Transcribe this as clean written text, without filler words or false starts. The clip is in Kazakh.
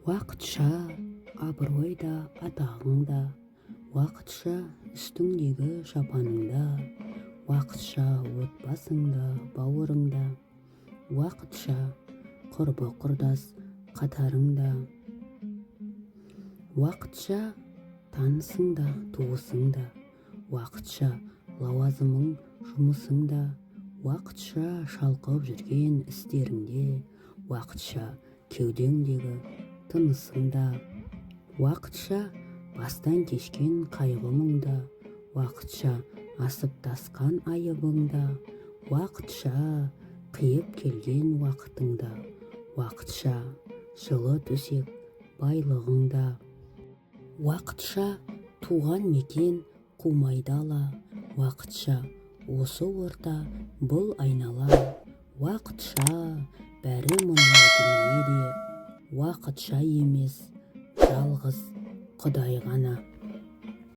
Уақытша абыройда атағыңда, уақытша үстіңдегі шапаныңда, уақытша отбасыңда, бауырыңда, уақытша құрбы құрдас қатарыңда, уақытша танысыңда, туысыңда, уақытша лауазымың жұмысыңда, уақытша шалқып жүрген істеріңде, уақытша кеудеңдегі тынысыңда, уақытша бастан кешкен қайғы-мұңда, уақытша асып тасқан айыбыңда, уақытша қиып келген уақытыңда, уақытша жылы төсек байлығыңда, уақытша туған мекен қумайдала, уақытша осы орта бұл айнала, уақытша бәрі мынау дүниеде, уақытша емес жалғыз Құдай ғана.